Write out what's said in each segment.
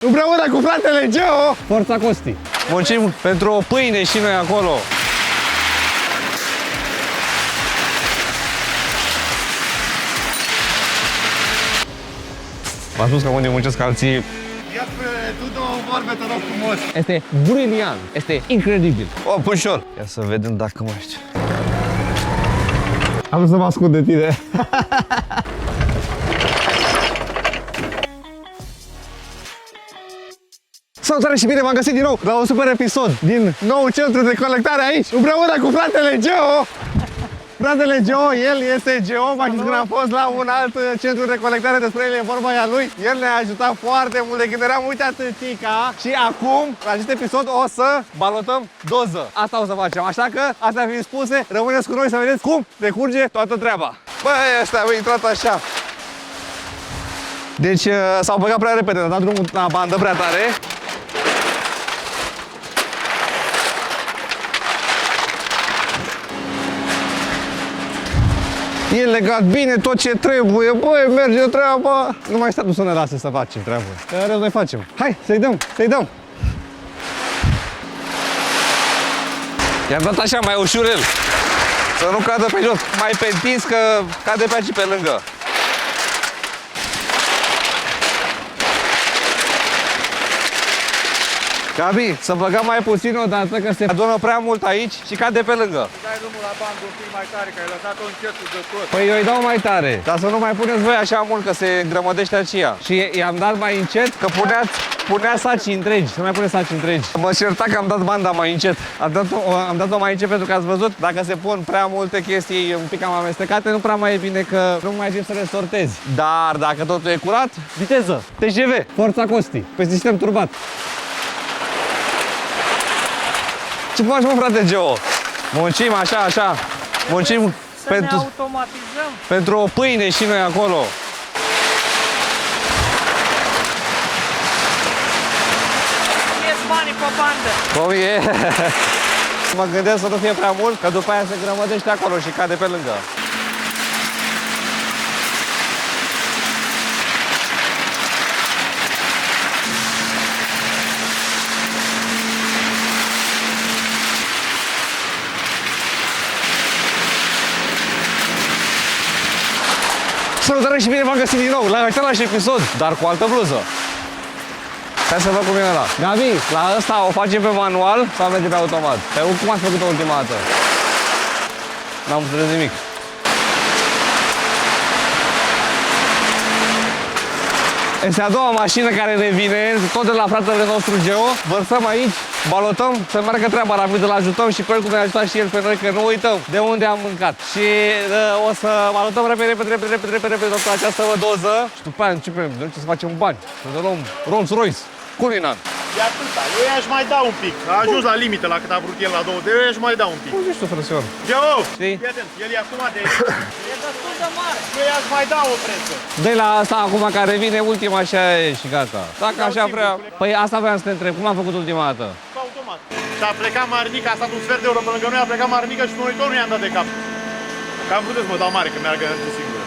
Împreună cu fratele Geo. Forța Costi. Muncim pentru o pâine și noi acolo. V-am spus că unde muncesc alții. Ia tu două vorbe, te rog frumos. Este briliant. Este incredibil. O, pușor. Ia să vedem dacă mă știu. Am să mă ascund de tine. Salutare și bine v-am găsit din nou la un super episod din nou centru de colectare aici, împreună cu fratele Geo. Fratele Geo, el este Geo, mai știți când am fost la un alt centru de colectare, despre el e vorba aia lui. El ne-a ajutat foarte mult de când eram uitat tica și acum, la acest episod, o să balotăm doză. Asta o să facem, așa că, astea fiind spuse, rămâneți cu noi să vedeți cum decurge toată treaba. Băi, ăștia au intrat așa. Deci s-au băgat prea repede, a dat drumul la bandă prea tare. E legat bine tot ce trebuie, băi, merge treaba. Nu mai statul să ne lase să facem treaba. Că noi facem. Hai, să-i dăm, să-i dăm. I-am dat așa mai ușurel. Să nu cadă pe jos. Mai pe întins că cade pe aici pe lângă. Gabi, să băgăm mai puțin odată că se adună prea mult aici și cade pe lângă. Dai drumul la bandă un pic mai tare, că ai lăsat-o încetul de tot. Păi eu îi dau mai tare, dar să nu mai puneți voi așa mult că se îngrămădește aceea. Și i-am dat mai încet că punea saci întregi, să mai pune saci întregi. Mă certa că am dat banda mai încet. Am dat-o mai încet pentru că ați văzut, dacă se pun prea multe chestii un pic cam amestecate, nu prea mai e bine că nu mai timp să le sortezi. Dar dacă totul e curat, viteză, TGV, Forța Costi. pe sistem turbat. Ce faci, mă, frate Geo? Muncim așa. Muncim Să ne automatizăm. pentru o pâine și noi acolo. Ies banii pe bandă. Cum e? Mă gândesc să nu fie prea mult, că după aia se grămădește acolo și cade pe lângă. Salutare și bine v-am găsit din nou la același episod, dar cu altă bluză. Hai să văd cum e ăla. Gabi, la ăsta o facem pe manual sau merge pe automat? Pe cum ați făcut-o ultima dată? N-am înțeles nimic. Este a doua mașină care ne vine, tot de la fratele nostru Geo. Vărsăm aici, balotăm, să meargă treaba rapid, îl ajutăm și pe el cum ne-a ajutat și el pe noi, că nu uităm de unde am mâncat. Și o să balotăm repede tot cu această doză și după aia începem să facem bani, să luăm Rolls Royce, Cullinan. E atâta. Eu i-aș mai da un pic. A ajuns la limită la cât a vrut el la 2 de eu i-aș mai da un pic. Nu știu, frățior. Geo, Știi? fii atent, el e acum de aici. E destul de mare. Eu i-aș mai da o preță. Dă-i la asta acum care vine ultima și aia e și gata. Dacă așa vrea... Păi asta vreau să te întreb, cum am făcut ultima dată? Cu automat. Și a plecat Marnica, a stat un sfert de oră pe lângă noi, a plecat Marnica și noi tot nu i-am dat de cap. Că am vrut să mă dau mare, că meargă singură.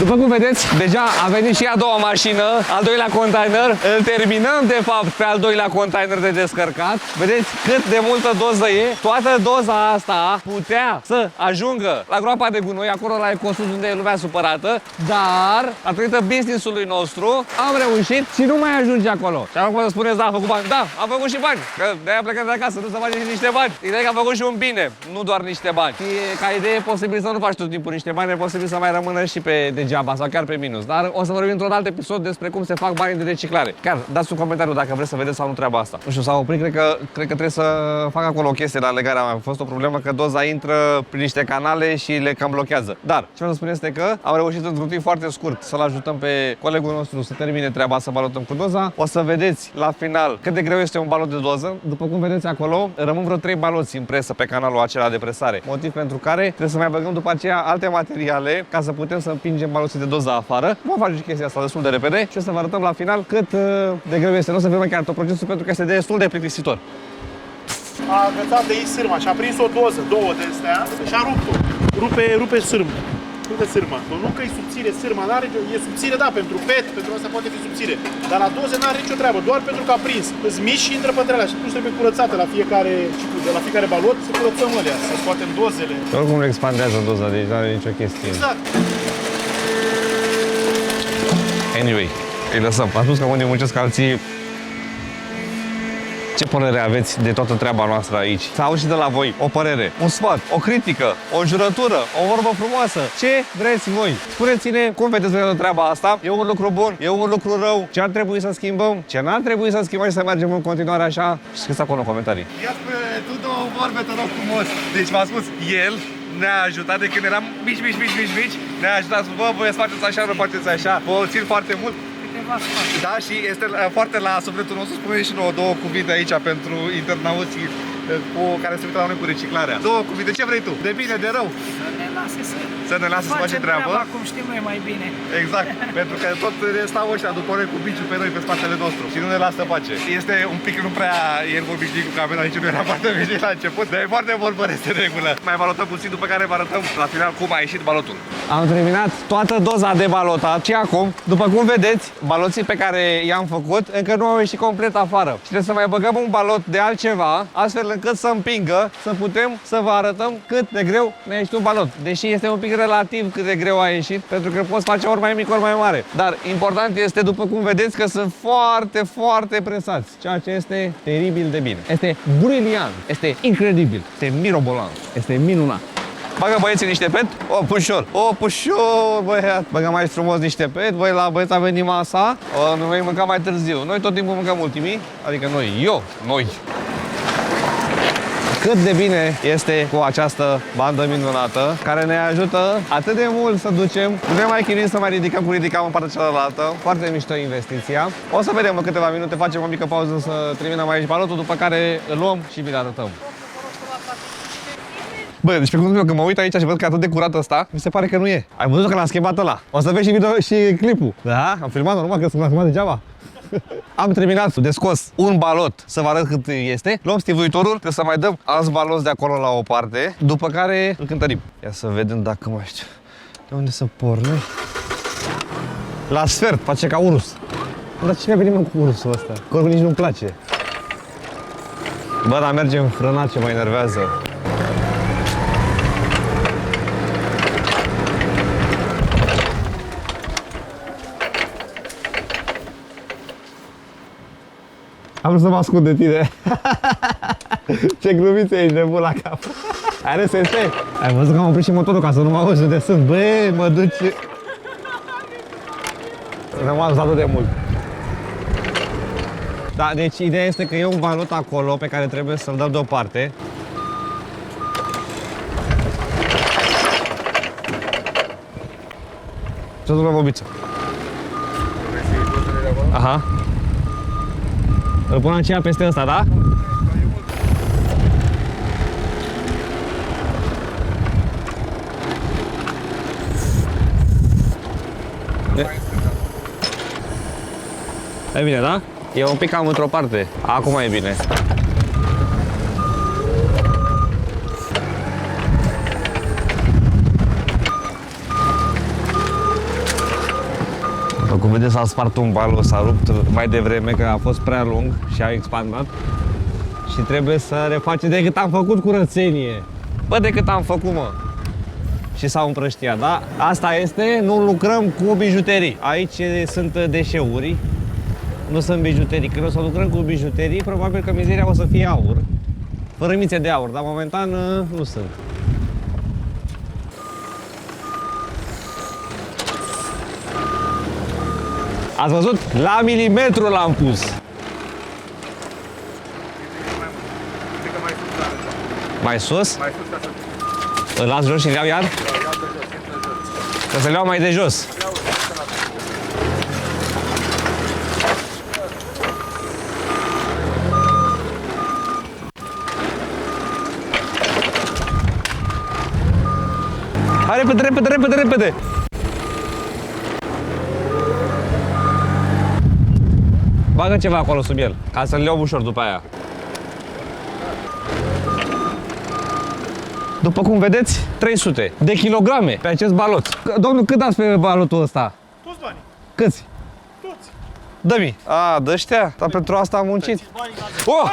După cum vedeți, deja a venit și a doua mașină, al doilea container. Îl terminăm, de fapt, pe al doilea container de descărcat. Vedeți cât de multă doză e. Toată doza asta putea să ajungă la groapa de gunoi, acolo la Ecosud, unde e lumea supărată. Dar, datorită business-ului nostru, am reușit și nu mai ajunge acolo. Și acum să spuneți, da, a făcut bani. Da, am făcut și bani. Că de-aia plecăm de acasă, nu să facem și niște bani. Ideea e că am făcut și un bine, nu doar niște bani. Și ca idee e posibil să nu faci tot timpul niște bani, e posibil să mai rămână și pe degeaba sau chiar pe minus. Dar o să vorbim într-un alt episod despre cum se fac banii de reciclare. Chiar dați un comentariu dacă vreți să vedeți sau nu treaba asta. Nu știu, s-a oprit, cred că trebuie să fac acolo o chestie la legarea mea. A fost o problemă că doza intră prin niște canale și le cam blochează. Dar ce vreau să spun este că am reușit într-un timp foarte scurt să-l ajutăm pe colegul nostru să termine treaba, să balotăm cu doza. O să vedeți la final cât de greu este un balot de doză. După cum vedeți acolo, rămân vreo 3 baloți în presă pe canalul acela de presare. Motiv pentru care trebuie să mai băgăm după aceea alte materiale ca să putem să împingem baloții de doză afară. Vom face și chestia asta destul de repede și o să vă arătăm la final cât de greu este. Nu o să vedem chiar tot procesul pentru că este destul de plictisitor. A agățat de ei sârma și a prins o doză, două de astea și a rupt-o. Rupe sârmă. Rupe sârma. Nu că e subțire sârma, n-are, e subțire, da, pentru PET, pentru asta poate fi subțire. Dar la doze n-are nicio treabă, doar pentru că a prins. Îți mici și intră pe treala și atunci trebuie curățată la fiecare, de la fiecare balot, să curățăm alea, să scoatem dozele. Oricum nu expandează doza, deci nu are nicio chestie. Exact. Anyway, îi lăsăm. V-am spus că unii muncesc, alții. Ce părere aveți de toată treaba noastră aici? Să auzi și de la voi o părere, un sfat, o critică, o jurătură, o vorbă frumoasă. Ce vreți voi? Spuneți-ne cum vedeți voi treaba asta. E un lucru bun? E un lucru rău? Ce ar trebui să schimbăm? Ce n-ar trebui să schimbăm și să mergem în continuare așa? Și scrieți acolo în comentarii. Ia spune tu două vorbe, te rog frumos. Deci v-am spus, el ne-a ajutat de când eram mici. Ne-a ajutat să vă voi să faceți așa, nu faceți așa. Vă țin foarte mult. Da, și este foarte la sufletul nostru. Spune și nouă două cuvinte aici pentru internauții cu care se uită la noi cu reciclarea. Două cuvinte, ce vrei tu? De bine, de rău? Să ne lase să facem treaba. Cum știm noi mai bine. Exact, pentru că tot stau ăștia după noi cu biciul pe noi, pe spatele nostru și nu ne lasă pace. Este un pic, nu prea el obișnuit cu camera, nici nu era foarte obișnuit la început, dar e foarte vorbăresc în regulă. Mai balotăm puțin, după care vă arătăm la final cum a ieșit balotul. Am terminat toată doza de balotat și acum, după cum vedeți, baloții pe care i-am făcut încă nu au ieșit complet afară. Și trebuie să mai băgăm un balot de altceva, astfel încât să împingă, să putem să vă arătăm cât de greu ne-a ieșit un balot. Deși este un pic relativ cât de greu a ieșit, pentru că poți face ori mai mic, ori mai mare. Dar important este, după cum vedeți, că sunt foarte presați, ceea ce este teribil de bine. Este briliant, este incredibil, este mirobolant, este minunat. Bagă băieții niște pet, o pușor, băiat. Bagă mai frumos niște pet, voi la băieți a venit masa, nu vei mânca mai târziu. Noi tot timpul mâncăm ultimii, adică noi. Cât de bine este cu această bandă minunată, care ne ajută atât de mult să ducem, nu ne mai chinuim să mai ridicăm în partea cealaltă. Foarte mișto investiția. O să vedem în câteva minute, facem o mică pauză să terminăm aici balotul, după care îl luăm și vi-l arătăm. Bă, deci pe cuvântul meu, când mă uit aici și văd că e atât de curat ăsta, mi se pare că nu e. Ai văzut că l-am schimbat ăla. O să vezi și video și clipul. Da, am filmat normal că l-am schimbat degeaba. Am terminat de scos un balot să vă arăt cât este. Luăm stivuitorul, trebuie să mai dăm alți baloți de acolo la o parte, după care îl cântărim. Ia să vedem dacă mai știu. De unde să porne? La sfert, face ca urus. Dar cine a venit cu urusul ăsta? Că nici nu-mi place. Bă, dar merge în frânat, ce mă enervează. Am vrut să mă ascund de tine. Ce glumiță ești, nebun la cap. Are SST. Ai văzut că am oprit și motorul ca să nu mă auzi unde sunt. Băi, mă duci... Rămas atât de mult. Da, deci ideea este că e un balot acolo pe care trebuie să-l dăm deoparte. Ce-o duc la bobiță? Aha. Îl pun aceea peste ăsta, da? E bine, da? E un pic cam într-o parte. Acum e bine. Cum vedeți, s-a spart un balos, s-a rupt mai devreme, că a fost prea lung și a expandat. Și trebuie să refacem decât am făcut curățenie. Bă, decât am făcut, mă. Și s-au împrăștiat, da? Asta este, nu lucrăm cu bijuterii. Aici sunt deșeuri, nu sunt bijuterii. Când o să lucrăm cu bijuterii, probabil că mizeria o să fie aur. Fărâmițe de aur, dar momentan nu sunt. Ați văzut? La milimetru l-am pus. Mai sus? Mai sus ca să... Îl las jos și îl iau iar? Că să-l iau mai de jos. Hai, repede, repede, repede, repede! Bagă ceva acolo sub el, ca să-l iau ușor după aia. După cum vedeți, 300 de kilograme pe acest balot. Domnul, cât dați pe balotul ăsta? Toți banii. Câți? Toți. Dă-mi. A, dă-știa? Dar pentru asta am muncit. Oh!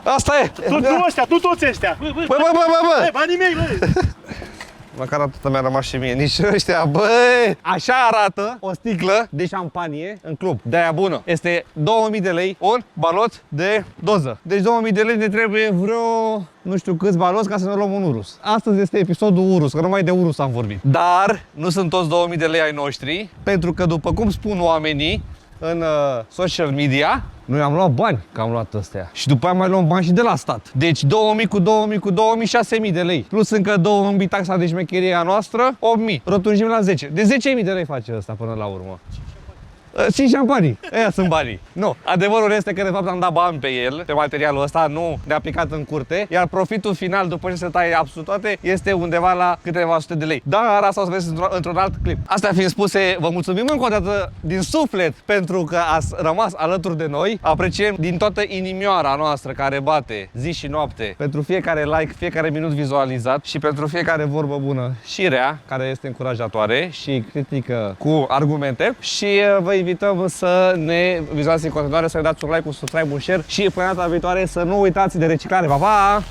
Asta e! Tu ăștia, tu toți ăștia. Bă, Bă! banii mei, bă! Măcar atât mi-a rămas și mie, nici ăștia, băi! Așa arată o sticlă de șampanie în club, de-aia bună. Este 2000 de lei un balot de doză. Deci 2000 de lei ne trebuie vreo, nu știu câți baloți ca să ne luăm un Urus. Astăzi este episodul Urus, că numai de Urus am vorbit. Dar nu sunt toți 2000 de lei ai noștri, pentru că după cum spun oamenii în social media, noi am luat bani, că am luat astea. Și după aia mai luăm bani și de la stat. Deci 2000 cu 2000 cu 2000, 6000 de lei. Plus încă 2000 taxa de șmecherie a noastră, 8000. Rotunjim la 10. De 10.000 de lei face ăsta până la urmă. 5 șampanii. Aia sunt banii. Nu. Adevărul este că de fapt am dat bani pe el, pe materialul ăsta, nu ne-a aplicat în curte, iar profitul final după ce se taie absolut toate este undeva la câteva sute de lei. Dar asta o să vezi într-un alt clip. Astea fiind spuse, vă mulțumim încă o dată din suflet pentru că ați rămas alături de noi. Apreciem din toată inimioara noastră care bate zi și noapte pentru fiecare like, fiecare minut vizualizat și pentru fiecare vorbă bună și rea, care este încurajatoare și critică cu argumente. Și vă invităm să ne vizualizați în continuare, să ne dați un like, un subscribe, un share și până data viitoare să nu uitați de reciclare. Pa, pa!